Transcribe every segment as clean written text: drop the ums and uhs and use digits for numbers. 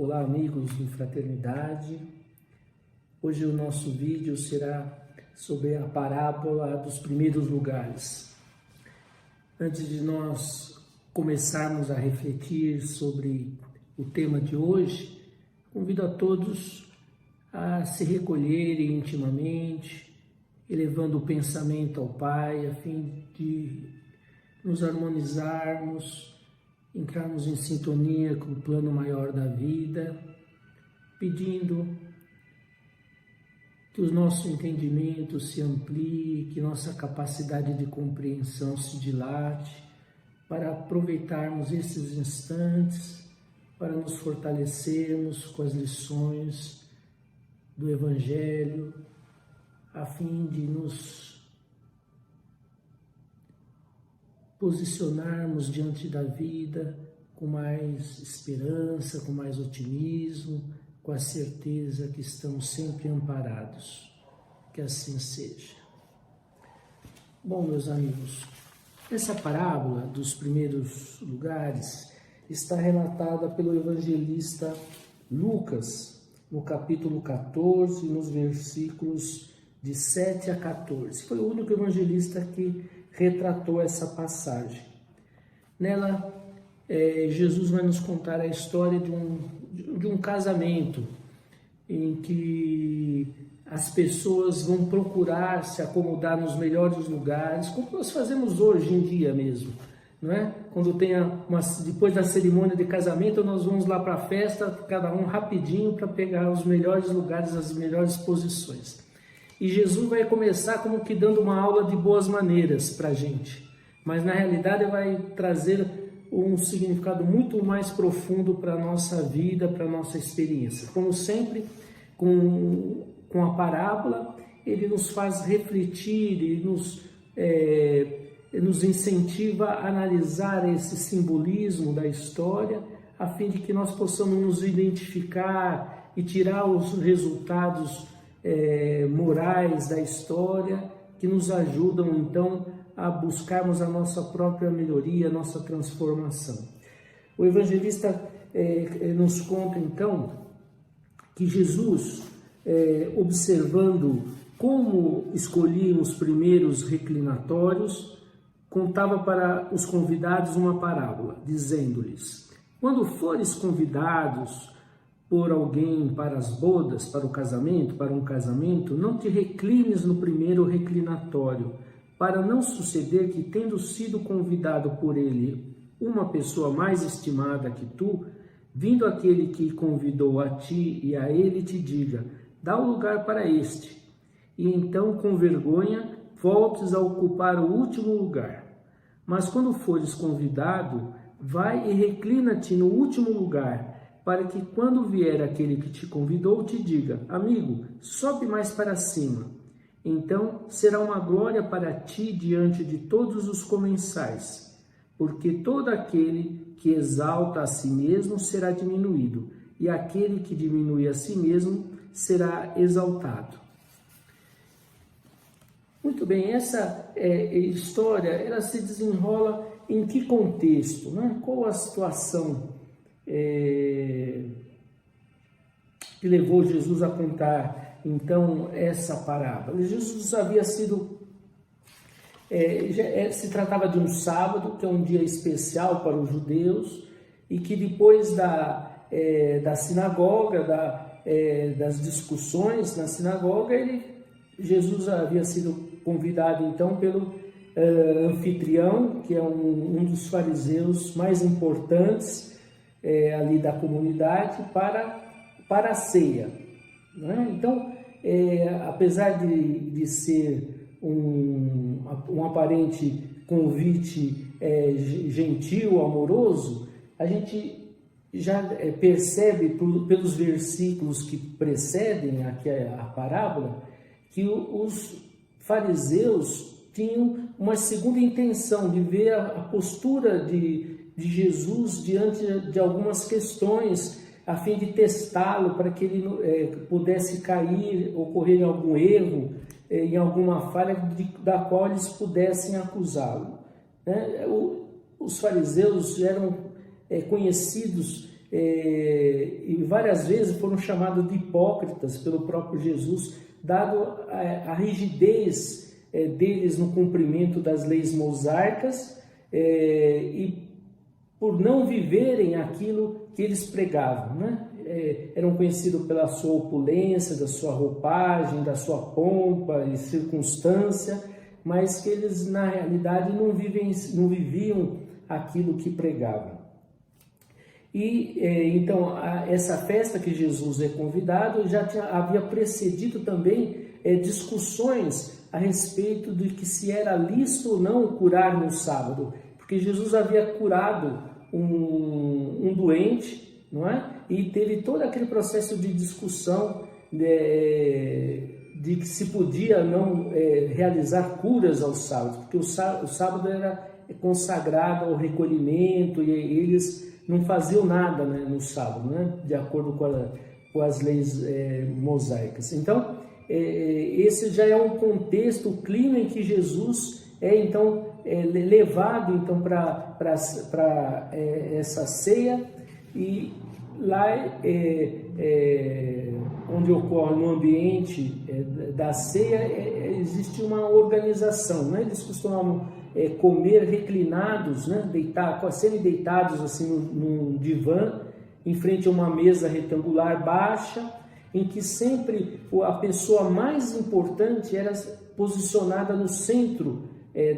Olá, amigos de Fraternidade. Hoje o nosso vídeo será sobre a parábola dos primeiros lugares. Antes de nós começarmos a refletir sobre o tema de hoje, convido a todos a se recolherem intimamente, elevando o pensamento ao Pai, a fim de nos harmonizarmos, entrarmos em sintonia com o plano maior da vida, pedindo que o nosso entendimento se amplie, que nossa capacidade de compreensão se dilate, para aproveitarmos esses instantes, para nos fortalecermos com as lições do Evangelho, a fim de nos posicionarmos diante da vida com mais esperança, com mais otimismo, com a certeza que estamos sempre amparados. Que assim seja. Bom, meus amigos, essa parábola dos primeiros lugares está relatada pelo evangelista Lucas, no capítulo 14, nos versículos de 7 a 14. Foi o único evangelista que retratou essa passagem. Nela, Jesus vai nos contar a história de um casamento em que as pessoas vão procurar se acomodar nos melhores lugares, como nós fazemos hoje em dia mesmo, não é? Quando depois da cerimônia de casamento, nós vamos lá para a festa, cada um rapidinho para pegar os melhores lugares, as melhores posições. E Jesus vai começar como que dando uma aula de boas maneiras para a gente. Mas na realidade vai trazer um significado muito mais profundo para a nossa vida, para a nossa experiência. Como sempre, com a parábola, ele nos faz refletir e nos incentiva a analisar esse simbolismo da história, a fim de que nós possamos nos identificar e tirar os resultados morais da história, que nos ajudam então a buscarmos a nossa própria melhoria, a nossa transformação. O evangelista nos conta então que Jesus, observando como escolhiam os primeiros reclinatórios, contava para os convidados uma parábola, dizendo-lhes: quando fores convidados por alguém para as bodas, para um casamento, não te reclines no primeiro reclinatório, para não suceder que, tendo sido convidado por ele uma pessoa mais estimada que tu, vindo aquele que convidou a ti e a ele te diga: dá o lugar para este, e então com vergonha voltes a ocupar o último lugar. Mas quando fores convidado, vai e reclina-te no último lugar, para que quando vier aquele que te convidou, te diga: amigo, sobe mais para cima. Então será uma glória para ti diante de todos os comensais, porque todo aquele que exalta a si mesmo será diminuído, e aquele que diminui a si mesmo será exaltado. Muito bem, essa história, ela se desenrola em que contexto, né? Qual a situação que levou Jesus a contar então essa parábola? Jesus havia sido, se tratava de um sábado, que é um dia especial para os judeus, e que depois da sinagoga, das discussões na sinagoga, Jesus havia sido convidado então pelo anfitrião, que é um dos fariseus mais importantes ali da comunidade, para a ceia, né? Então, apesar de ser um aparente convite gentil, amoroso, a gente já percebe pelos versículos que precedem aqui a parábola que os fariseus tinham uma segunda intenção, de ver a postura de Jesus diante de algumas questões, a fim de testá-lo, para que ele pudesse cair, ocorrer algum erro, em alguma falha da qual eles pudessem acusá-lo. Os fariseus eram conhecidos e várias vezes foram chamados de hipócritas pelo próprio Jesus, dado a rigidez deles no cumprimento das leis mosaicas e por não viverem aquilo que eles pregavam, né? Eram conhecidos pela sua opulência, da sua roupagem, da sua pompa e circunstância, mas que eles na realidade não viviam aquilo que pregavam. E então essa festa que Jesus é convidado já havia precedido também discussões a respeito de que se era lícito ou não curar no sábado, porque Jesus havia curado um doente, não é? E teve todo aquele processo de discussão de que se podia não realizar curas aos sábados, porque o sábado era consagrado ao recolhimento e eles não faziam nada, né, no sábado, né, de acordo com as leis mosaicas. Então, esse já é um contexto, o clima em que Jesus então levado então para essa ceia, e lá onde ocorre no ambiente da ceia existe uma organização, né? Eles costumavam comer reclinados, né? Semi-deitados assim num divã, em frente a uma mesa retangular baixa, em que sempre a pessoa mais importante era posicionada no centro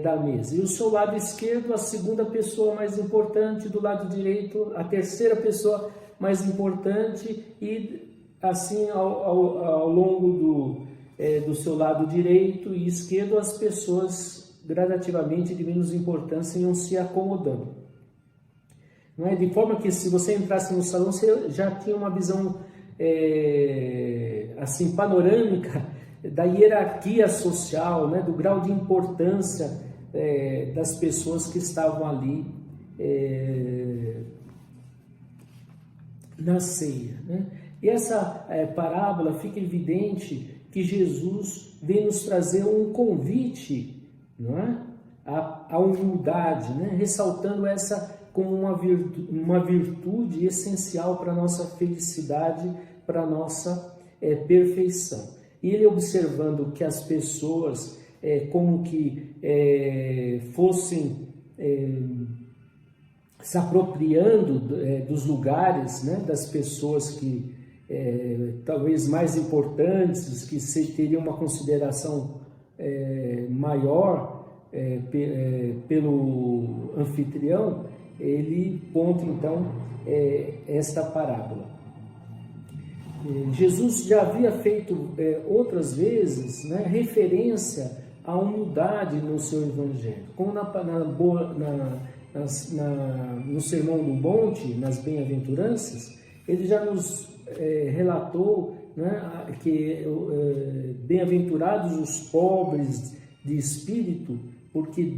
da mesa, e o seu lado esquerdo a segunda pessoa mais importante, do lado direito a terceira pessoa mais importante, e assim ao longo do seu lado direito e esquerdo as pessoas gradativamente de menos importância iam se acomodando, não é? De forma que se você entrasse no salão você já tinha uma visão assim panorâmica da hierarquia social, né, do grau de importância das pessoas que estavam ali na ceia, né? E essa parábola fica evidente que Jesus vem nos trazer um convite, não é? À humildade, né? Ressaltando essa como uma virtude essencial para a nossa felicidade, para a nossa perfeição. E ele observando que as pessoas como que fossem se apropriando dos lugares, né, das pessoas que talvez mais importantes, que teriam uma consideração maior pelo anfitrião, ele conta então esta parábola. Jesus já havia feito outras vezes, né, referência à humildade no seu evangelho, como no Sermão do Monte, nas Bem-aventuranças, ele já nos relatou, né, que bem-aventurados os pobres de espírito, porque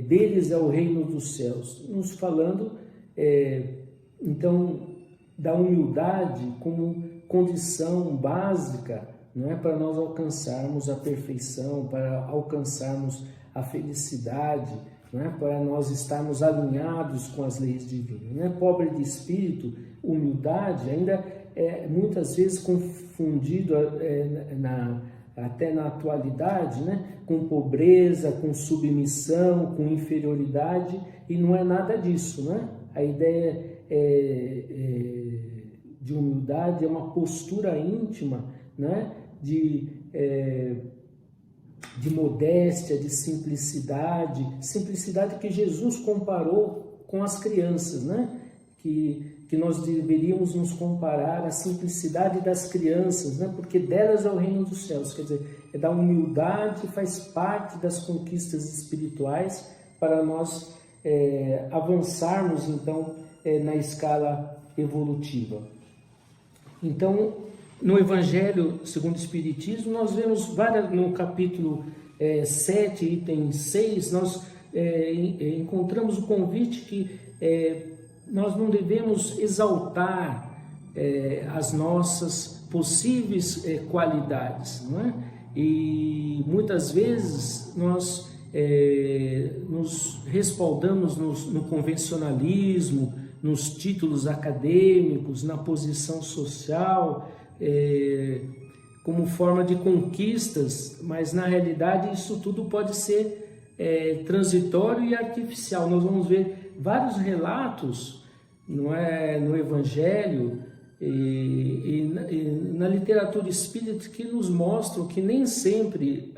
deles é o reino dos céus, nos falando então da humildade como condição básica, não é, para nós alcançarmos a perfeição, para alcançarmos a felicidade, não é, para nós estarmos alinhados com as leis divinas, não é? Pobre de espírito, humildade, ainda muitas vezes confundido até na atualidade, né, com pobreza, com submissão, com inferioridade, e não é nada disso, né? A ideia de humildade é uma postura íntima, né, de modéstia, de simplicidade que Jesus comparou com as crianças, né? Que nós deveríamos nos comparar à simplicidade das crianças, né? Porque delas é o reino dos céus, quer dizer, da humildade faz parte das conquistas espirituais para nós avançarmos então na escala evolutiva. Então, no Evangelho segundo o Espiritismo, nós vemos no capítulo 7, item 6, nós encontramos o convite que nós não devemos exaltar as nossas possíveis qualidades, não é? E muitas vezes nós nos respaldamos no convencionalismo, nos títulos acadêmicos, na posição social, como forma de conquistas, mas na realidade isso tudo pode ser transitório e artificial. Nós vamos ver vários relatos, não é, no Evangelho e na literatura espírita que nos mostram que nem sempre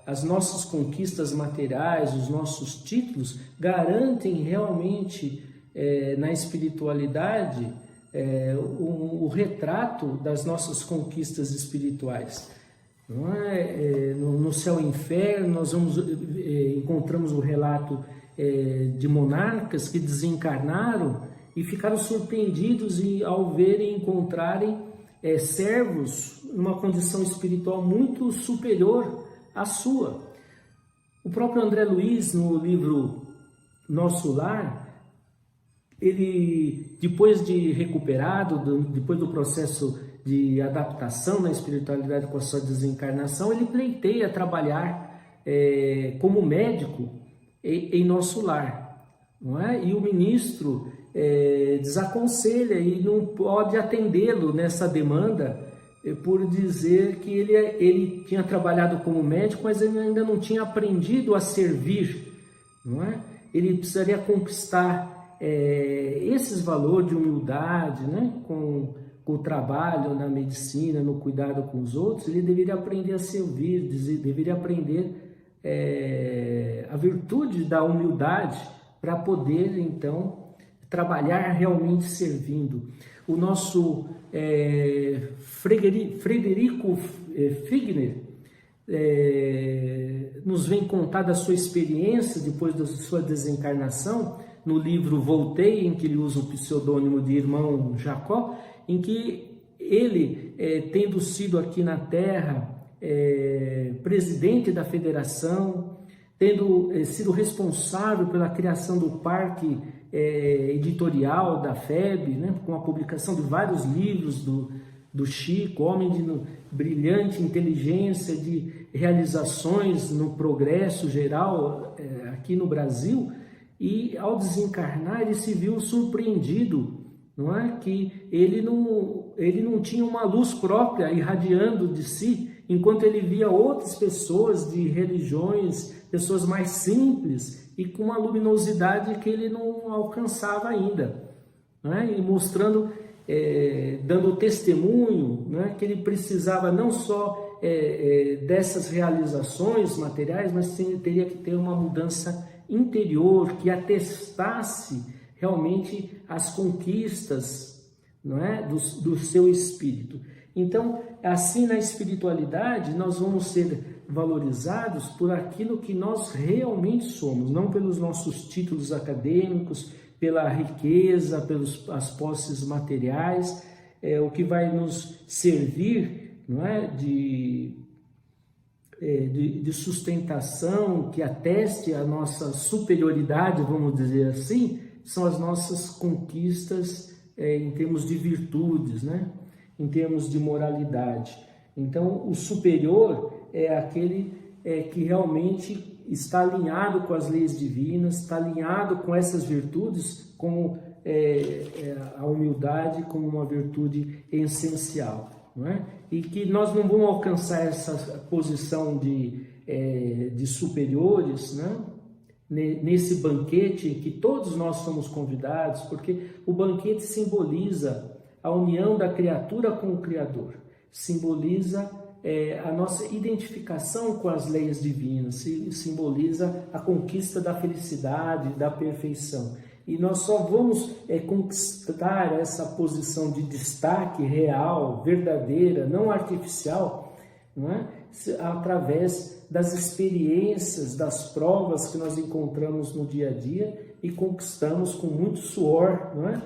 as nossas conquistas materiais, os nossos títulos, garantem realmente na espiritualidade o retrato das nossas conquistas espirituais. Não é? No céu e inferno nós encontramos o relato de monarcas que desencarnaram e ficaram surpreendidos ao verem, encontrarem servos numa condição espiritual muito superior à sua. O próprio André Luiz, no livro Nosso Lar, ele, depois de recuperado, depois do processo de adaptação na espiritualidade com a sua desencarnação, ele pleiteia trabalhar como médico em nosso lar, não é? E o ministro desaconselha e não pode atendê-lo nessa demanda por dizer que ele tinha trabalhado como médico, mas ele ainda não tinha aprendido a servir, não é? Ele precisaria conquistar esses valores de humildade, né? Com o trabalho na medicina, no cuidado com os outros. Ele deveria aprender a servir, deveria aprender a virtude da humildade para poder, então, trabalhar realmente servindo. O nosso Frederico Figner nos vem contar da sua experiência depois da sua desencarnação, no livro Voltei, em que ele usa o pseudônimo de Irmão Jacó, em que ele, tendo sido aqui na Terra presidente da federação, tendo sido responsável pela criação do parque editorial da FEB, né, com a publicação de vários livros do Chico, homem de brilhante inteligência, de realizações no progresso geral aqui no Brasil, e ao desencarnar ele se viu surpreendido, não é? Que ele não tinha uma luz própria irradiando de si, enquanto ele via outras pessoas de religiões, pessoas mais simples e com uma luminosidade que ele não alcançava ainda, não é? E mostrando, dando testemunho, não é? Que ele precisava não só dessas realizações materiais, mas teria que ter uma mudança interior que atestasse realmente as conquistas, não é? do seu espírito. Então, assim, na espiritualidade, nós vamos ser valorizados por aquilo que nós realmente somos, não pelos nossos títulos acadêmicos, pela riqueza, pelas posses materiais, o que vai nos servir, não é? de sustentação, que ateste a nossa superioridade, vamos dizer assim, são as nossas conquistas em termos de virtudes, né? Em termos de moralidade. Então, o superior é aquele que realmente está alinhado com as leis divinas, está alinhado com essas virtudes, como a humildade como uma virtude essencial, não é? E que nós não vamos alcançar essa posição de superiores, né? Nesse banquete em que todos nós somos convidados, porque o banquete simboliza a união da criatura com o Criador, simboliza a nossa identificação com as leis divinas, simboliza a conquista da felicidade, da perfeição. E nós só vamos conquistar essa posição de destaque real, verdadeira, não artificial, não é? Através das experiências, das provas que nós encontramos no dia a dia e conquistamos com muito suor, não é?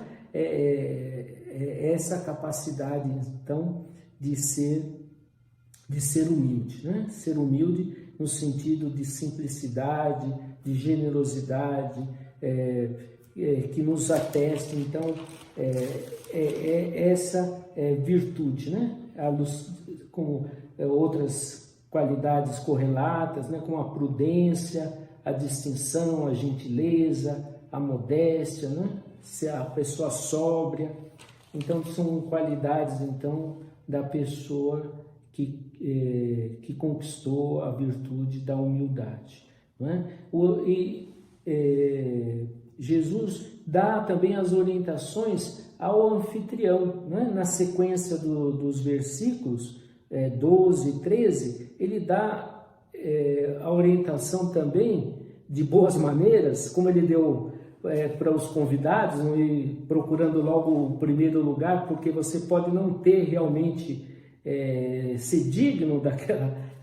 Essa capacidade, então, de ser humilde, né? Ser humilde no sentido de simplicidade, de generosidade, que nos ateste, então, essa virtude, né? Como outras qualidades correlatas, né? Como a prudência, a distinção, a gentileza, a modéstia, né? ser a pessoa sóbria. Então, são qualidades então da pessoa que conquistou a virtude da humildade. Não é? Jesus dá também as orientações ao anfitrião, né? Na sequência dos versículos 12 e 13, ele dá a orientação também de boas maneiras, como ele deu para os convidados, e procurando logo o primeiro lugar, porque você pode não ter realmente ser digno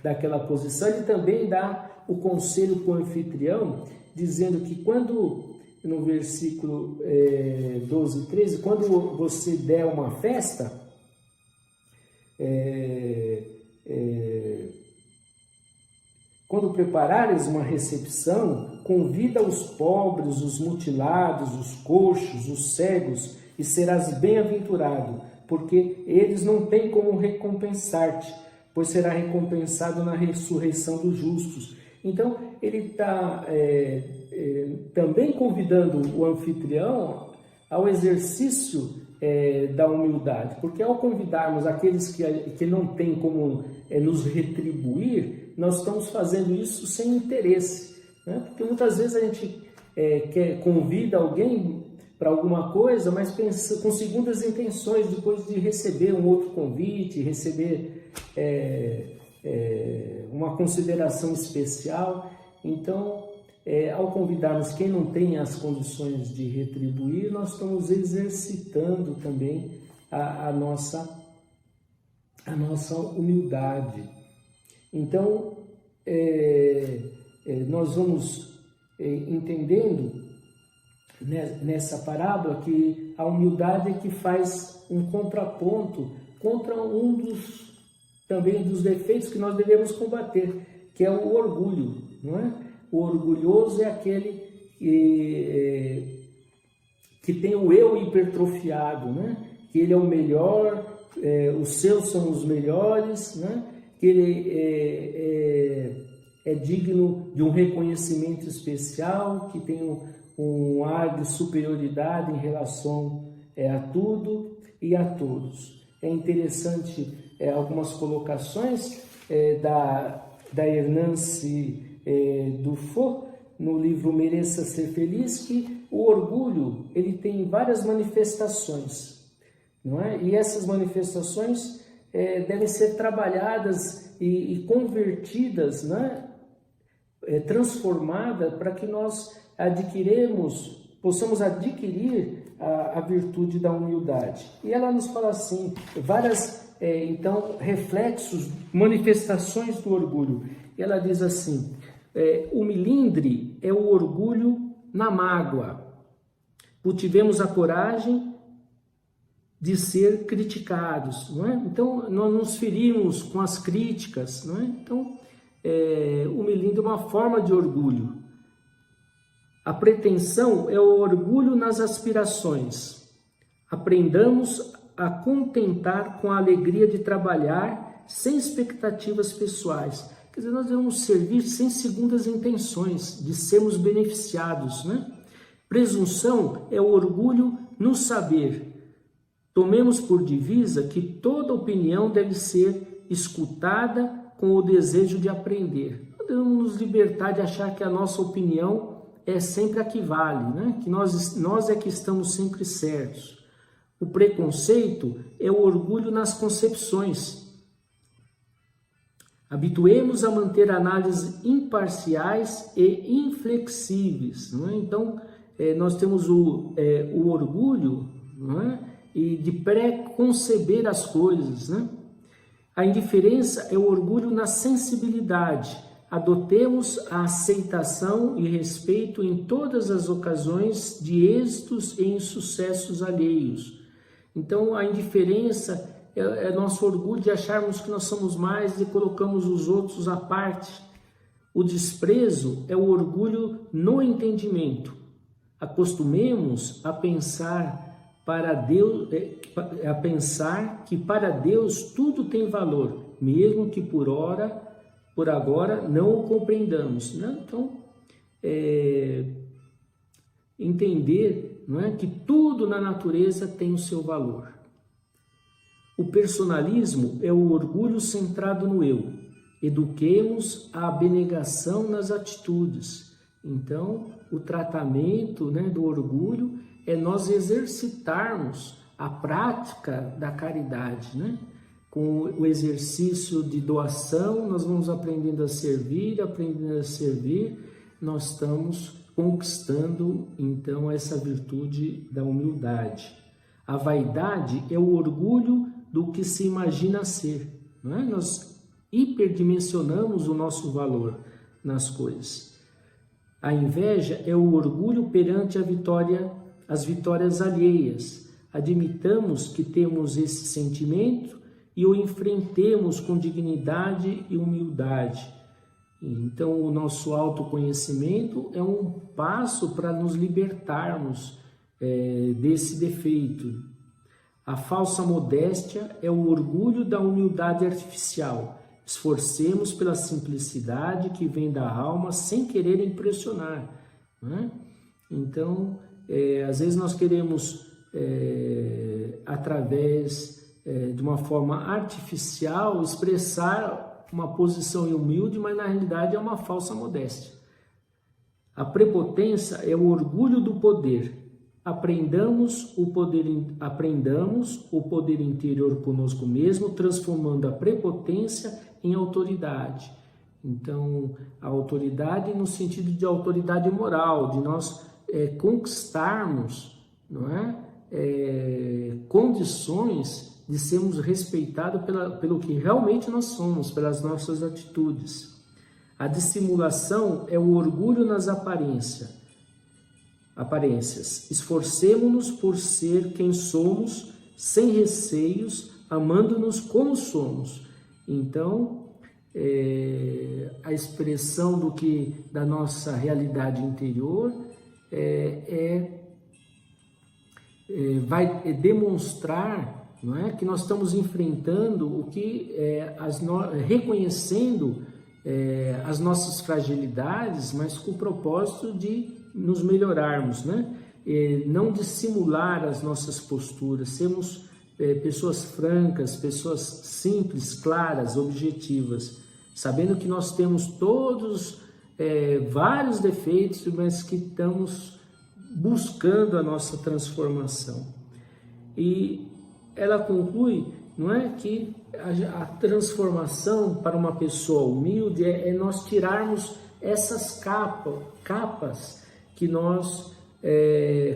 daquela posição. Ele também dá o conselho para o anfitrião, dizendo que quando, no versículo 12 e 13, quando você der uma festa, quando preparares uma recepção, convida os pobres, os mutilados, os coxos, os cegos, e serás bem-aventurado, porque eles não têm como recompensar-te, pois será recompensado na ressurreição dos justos. Então, ele está também convidando o anfitrião ao exercício da humildade, porque ao convidarmos aqueles que não têm como nos retribuir, nós estamos fazendo isso sem interesse, né? Porque muitas vezes a gente convida alguém para alguma coisa, mas pensa com segundas intenções, depois de receber um outro convite, receber uma consideração especial. Então, ao convidarmos quem não tem as condições de retribuir, nós estamos exercitando também a nossa humildade. Então, nós vamos entendendo nessa parábola que a humildade é que faz um contraponto contra também dos defeitos que nós devemos combater, que é o orgulho, não é? O orgulhoso é aquele que tem o eu hipertrofiado, né? Que ele é o melhor, os seus são os melhores, né? Que ele é digno de um reconhecimento especial, que tem um ar de superioridade em relação a tudo e a todos. É interessante algumas colocações da Hernance Dufour, no livro Mereça Ser Feliz, que o orgulho ele tem várias manifestações, não é? E essas manifestações devem ser trabalhadas e convertidas, né? Transformadas, para que nós possamos adquirir a virtude da humildade. E ela nos fala assim, várias então reflexos, manifestações do orgulho. E ela diz assim: o melindre é o orgulho na mágoa, por tivemos a coragem de ser criticados, não é? Então, nós nos ferimos com as críticas, não é? Então, o melindre é uma forma de orgulho. A pretensão é o orgulho nas aspirações. Aprendamos a contentar com a alegria de trabalhar sem expectativas pessoais. Quer dizer, nós devemos servir sem segundas intenções de sermos beneficiados, né? Presunção é o orgulho no saber. Tomemos por divisa que toda opinião deve ser escutada com o desejo de aprender. Não devemos nos libertar de achar que a nossa opinião é sempre a que vale, né? Que nós é que estamos sempre certos. O preconceito é o orgulho nas concepções. Habituemos a manter análises imparciais e inflexíveis, não é? Então, nós temos o orgulho, não é? E de pré-conceber as coisas, né? A indiferença é o orgulho na sensibilidade. Adotemos a aceitação e respeito em todas as ocasiões de êxitos e insucessos alheios. Então, a indiferença é nosso orgulho de acharmos que nós somos mais e colocamos os outros à parte. O desprezo é o orgulho no entendimento. Acostumemos a pensar que para Deus tudo tem valor, mesmo que por agora não o compreendamos, né? Então, entender não é, que tudo na natureza tem o seu valor. O personalismo é o orgulho centrado no eu. Eduquemos a abnegação nas atitudes. Então, o tratamento, né, do orgulho é nós exercitarmos a prática da caridade, né? Com o exercício de doação, nós vamos aprendendo a servir, nós estamos conquistando, então, essa virtude da humildade. A vaidade é o orgulho do que se imagina ser, não é? Nós hiperdimensionamos o nosso valor nas coisas. A inveja é o orgulho perante as vitórias alheias. Admitamos que temos esse sentimento e o enfrentemos com dignidade e humildade. Então, o nosso autoconhecimento é um passo para nos libertarmos desse defeito. A falsa modéstia é o orgulho da humildade artificial. Esforcemos pela simplicidade que vem da alma sem querer impressionar, né? Então, às vezes nós queremos, através de uma forma artificial, expressar uma posição humilde, mas na realidade é uma falsa modéstia. A prepotência é o orgulho do poder. Aprendamos o poder interior conosco mesmo, transformando a prepotência em autoridade. Então, a autoridade no sentido de autoridade moral, de nós conquistarmos, não é? Condições de sermos respeitados pelo que realmente nós somos, pelas nossas atitudes. A dissimulação é o orgulho nas aparências. Esforcemo-nos por ser quem somos, sem receios, amando-nos como somos. Então, a expressão da nossa realidade interior vai demonstrar, não é, que nós estamos enfrentando o que reconhecendo as nossas fragilidades, mas com o propósito de nos melhorarmos, né? Não dissimular as nossas posturas, sermos pessoas francas, pessoas simples, claras, objetivas, sabendo que nós temos todos vários defeitos, mas que estamos buscando a nossa transformação. E ela conclui, não é, que a transformação para uma pessoa humilde é nós tirarmos essas capas que nós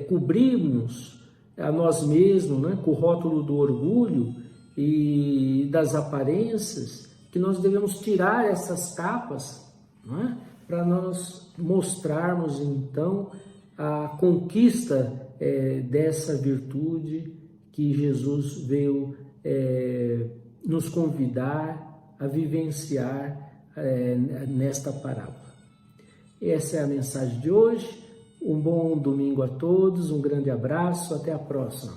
cobrimos a nós mesmos, né, com o rótulo do orgulho e das aparências, que nós devemos tirar essas capas, não é, para nós mostrarmos então a conquista dessa virtude que Jesus veio nos convidar a vivenciar nesta parábola. Essa é a mensagem de hoje. Um bom domingo a todos, um grande abraço, até a próxima.